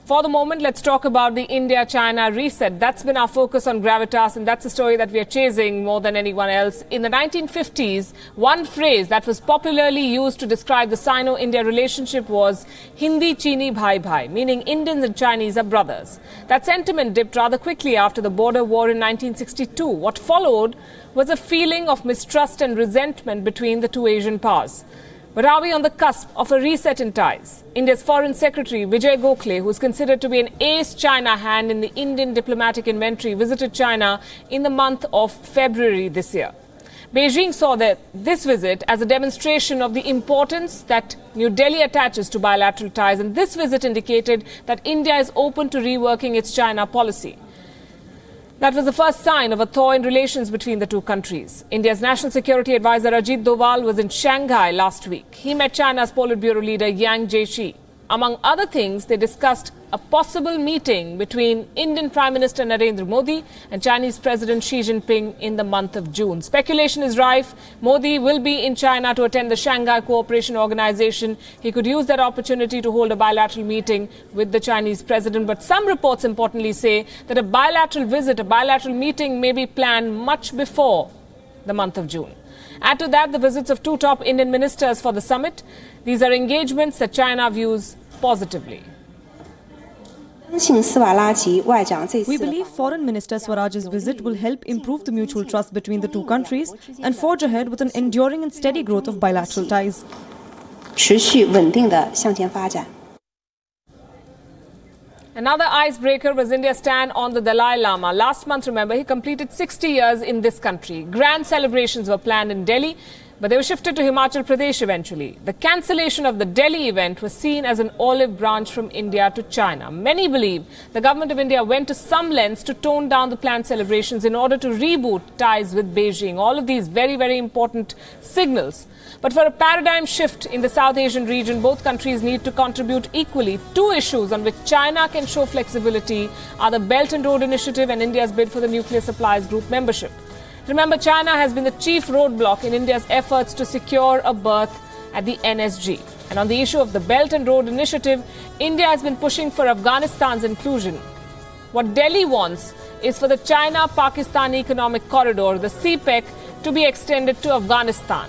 For the moment, let's talk about the India-China reset. That's been our focus on Gravitas, and that's a story that we are chasing more than anyone else. In the 1950s, one phrase that was popularly used to describe the Sino-India relationship was Hindi Chini Bhai Bhai, meaning Indians and Chinese are brothers. That sentiment dipped rather quickly after the border war in 1962. What followed was a feeling of mistrust and resentment between the two Asian powers. But are we on the cusp of a reset in ties? India's Foreign Secretary Vijay Gokhale, who is considered to be an ace China hand in the Indian diplomatic inventory, visited China in the month of February this year. Beijing saw this visit as a demonstration of the importance that New Delhi attaches to bilateral ties, and this visit indicated that India is open to reworking its China policy. That was the first sign of a thaw in relations between the two countries. India's National Security Advisor Ajit Doval was in Shanghai last week. He met China's Politburo leader Yang Jiechi. Among other things, they discussed a possible meeting between Indian Prime Minister Narendra Modi and Chinese President Xi Jinping in the month of June. Speculation is rife. Modi will be in China to attend the Shanghai Cooperation Organization. He could use that opportunity to hold a bilateral meeting with the Chinese president. But some reports importantly say that a bilateral visit, a bilateral meeting may be planned much before the month of June. Add to that the visits of two top Indian ministers for the summit. These are engagements that China views positively. We believe Foreign Minister Swaraj's visit will help improve the mutual trust between the two countries and forge ahead with an enduring and steady growth of bilateral ties. Another icebreaker was India's stand on the Dalai Lama. Last month, remember, he completed 60 years in this country. Grand celebrations were planned in Delhi, but they were shifted to Himachal Pradesh eventually. The cancellation of the Delhi event was seen as an olive branch from India to China. Many believe the government of India went to some lengths to tone down the planned celebrations in order to reboot ties with Beijing. All of these very, very important signals. But for a paradigm shift in the South Asian region, both countries need to contribute equally. Two issues on which China can show flexibility are the Belt and Road Initiative and India's bid for the Nuclear Supplies Group membership. Remember, China has been the chief roadblock in India's efforts to secure a berth at the NSG. And on the issue of the Belt and Road Initiative, India has been pushing for Afghanistan's inclusion. What Delhi wants is for the China-Pakistan Economic Corridor, the CPEC, to be extended to Afghanistan.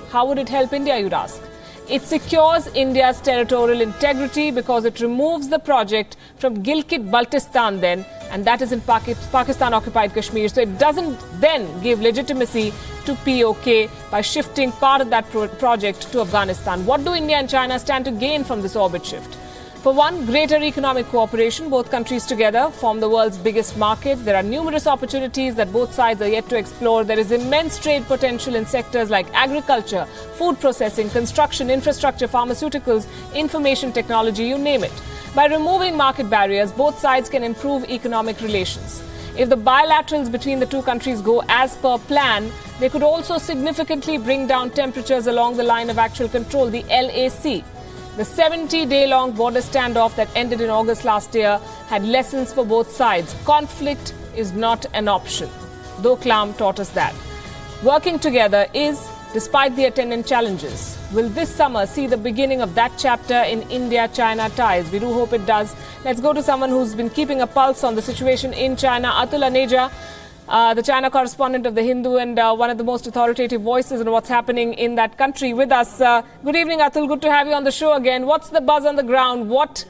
How would it help India, you'd ask? It secures India's territorial integrity because it removes the project from Gilgit-Baltistan then, and that is in Pakistan-occupied Kashmir. So it doesn't then give legitimacy to POK by shifting part of that project to Afghanistan. What do India and China stand to gain from this orbit shift? For one, greater economic cooperation. Both countries together form the world's biggest market. There are numerous opportunities that both sides are yet to explore. There is immense trade potential in sectors like agriculture, food processing, construction, infrastructure, pharmaceuticals, information technology, you name it. By removing market barriers, both sides can improve economic relations. If the bilaterals between the two countries go as per plan, they could also significantly bring down temperatures along the line of actual control, the LAC. The 70-day-long border standoff that ended in August last year had lessons for both sides. Conflict is not an option. Doklam taught us that. Working together is, despite the attendant challenges. Will this summer see the beginning of that chapter in India-China ties? We do hope it does. Let's go to someone who's been keeping a pulse on the situation in China. Atul Aneja, the China correspondent of The Hindu and one of the most authoritative voices on what's happening in that country with us. Good evening, Atul. Good to have you on the show again. What's the buzz on the ground? What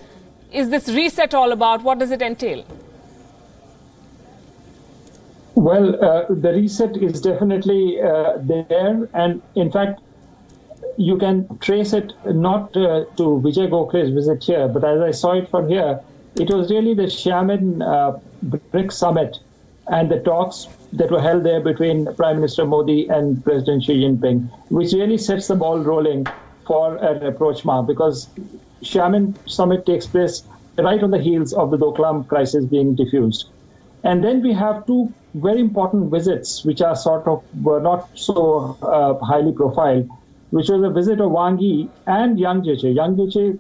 is this reset all about? What does it entail? Well, the reset is definitely there. And in fact, you can trace it not to Vijay Gokhale's visit here, but as I saw it from here, it was really the Xiamen BRICS summit and the talks that were held there between Prime Minister Modi and President Xi Jinping, which really sets the ball rolling for an approach map, because Xiamen summit takes place right on the heels of the Doklam crisis being diffused. And then we have two very important visits, which are were not so highly profiled, which was a visit of Wang Yi and Yang Jiechi. Yang Jiechi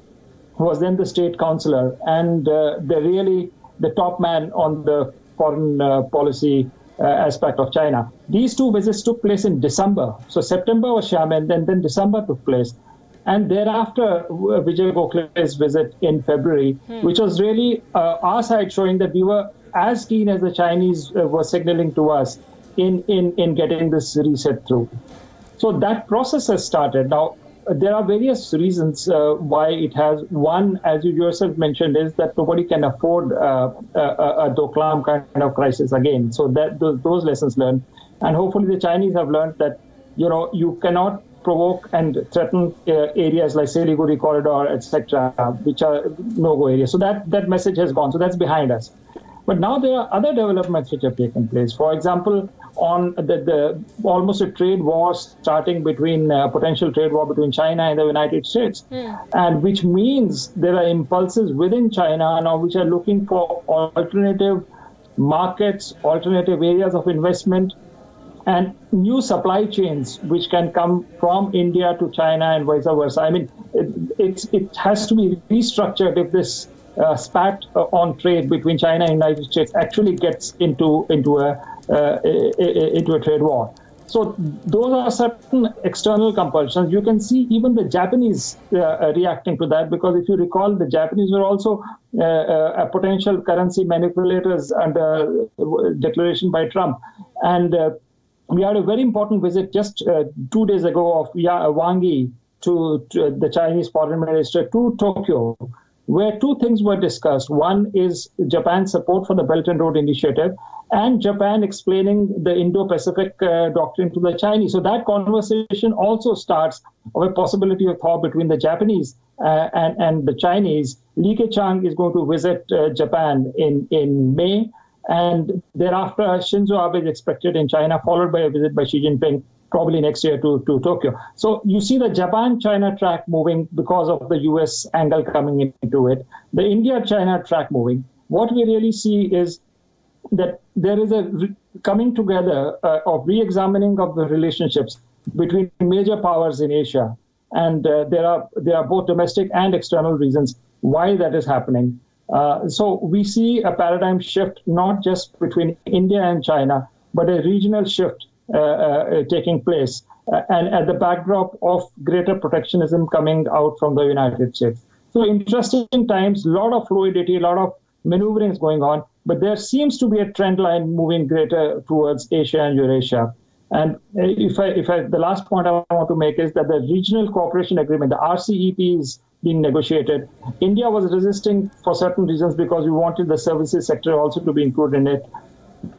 was then the state counselor and the top man on the foreign policy aspect of China. These two visits took place in December. So September was Xiamen, then December took place. And thereafter, Vijay Gokhale's visit in February, which was really our side showing that we were as keen as the Chinese were signaling to us in getting this reset through. So that process has started. Now, there are various reasons why it has. One, as you yourself mentioned, is that nobody can afford a Doklam kind of crisis again. So that those lessons learned. And hopefully the Chinese have learned that, you cannot provoke and threaten areas like Siliguri corridor, etc., which are no-go areas. So that message has gone. So that's behind us. But now there are other developments which have taken place. For example, on the almost a trade war starting between potential trade war between China and the United States, and which means there are impulses within China now which are looking for alternative markets, alternative areas of investment, and new supply chains which can come from India to China and vice versa. I mean, it has to be restructured if this spat on trade between China and the United States actually gets into a trade war. So those are certain external compulsions. You can see even the Japanese reacting to that, because if you recall, the Japanese were also a potential currency manipulators under declaration by Trump. And we had a very important visit just 2 days ago of Wang Yi to the Chinese foreign minister to Tokyo, where two things were discussed. One is Japan's support for the Belt and Road Initiative, and Japan explaining the Indo-Pacific doctrine to the Chinese. So that conversation also starts of a possibility of thaw between the Japanese and the Chinese. Li Keqiang is going to visit Japan in May, and thereafter Shinzo Abe is expected in China, followed by a visit by Xi Jinping probably next year to Tokyo. So you see the Japan-China track moving because of the US angle coming into it, the India-China track moving. What we really see is that there is a coming together of re-examining of the relationships between major powers in Asia. And there are both domestic and external reasons why that is happening. So we see a paradigm shift, not just between India and China, but a regional shift taking place, and at the backdrop of greater protectionism coming out from the United States. So interesting times, a lot of fluidity, a lot of maneuverings going on, but there seems to be a trend line moving greater towards Asia and Eurasia. And the last point I want to make is that the regional cooperation agreement, the RCEP, is being negotiated. India was resisting for certain reasons because we wanted the services sector also to be included in it.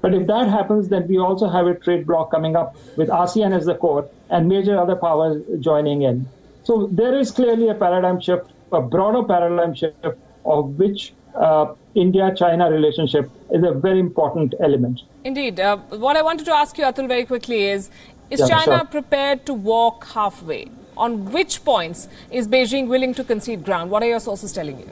But if that happens, then we also have a trade bloc coming up with ASEAN as the core and major other powers joining in. So there is clearly a paradigm shift, a broader paradigm shift, of which India-China relationship is a very important element. Indeed. What I wanted to ask you, Atul, very quickly is China prepared to walk halfway? On which points is Beijing willing to concede ground? What are your sources telling you?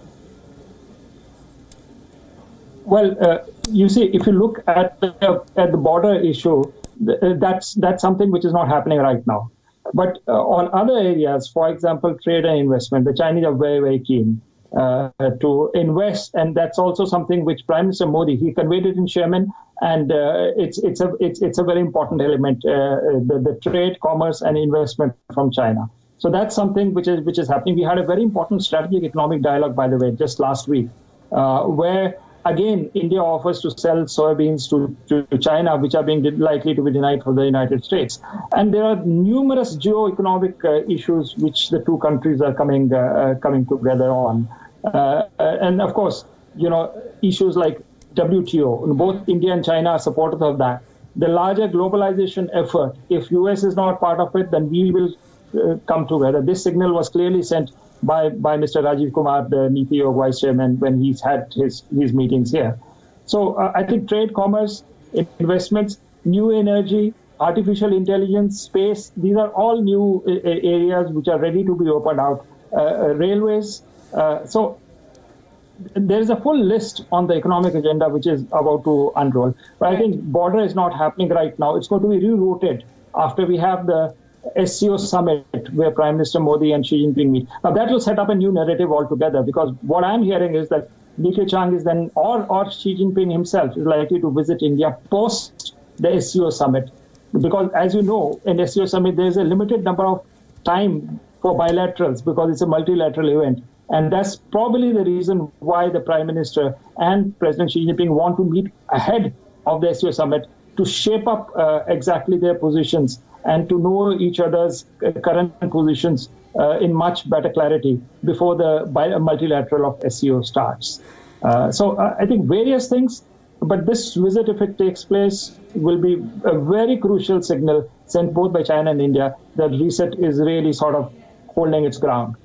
Well, you see, if you look at the border issue, that's something which is not happening right now. But on other areas, for example, trade and investment, the Chinese are very, very keen to invest, and that's also something which Prime Minister Modi, he conveyed it in Sherman, and it's a very important element, the trade, commerce, and investment from China. So that's something which is happening. We had a very important strategic economic dialogue, by the way, just last week, where again, India offers to sell soybeans to China, which are being likely to be denied for the United States. And there are numerous geo-economic issues which the two countries are coming together on. And of course, issues like WTO, both India and China are supportive of that. The larger globalization effort, if US is not part of it, then we will come together. This signal was clearly sent by Mr. Rajiv Kumar, the NITI Aayog Vice Chairman, when he's had his meetings here. So I think trade, commerce, investments, new energy, artificial intelligence, space, these are all new areas which are ready to be opened out. Railways. So there is a full list on the economic agenda which is about to unroll. But I think border is not happening right now. It's going to be rerouted after we have the SCO summit where Prime Minister Modi and Xi Jinping meet. Now that will set up a new narrative altogether, because what I'm hearing is that Li Keqiang is then, or Xi Jinping himself is likely to visit India post the SCO summit. Because as you know, in SCO summit, there is a limited number of time for bilaterals because it's a multilateral event. And that's probably the reason why the Prime Minister and President Xi Jinping want to meet ahead of the SCO summit to shape up exactly their positions and to know each other's current positions in much better clarity before the multilateral of SCO starts. So I think various things, but this visit, if it takes place, will be a very crucial signal sent both by China and India that reset is really sort of holding its ground.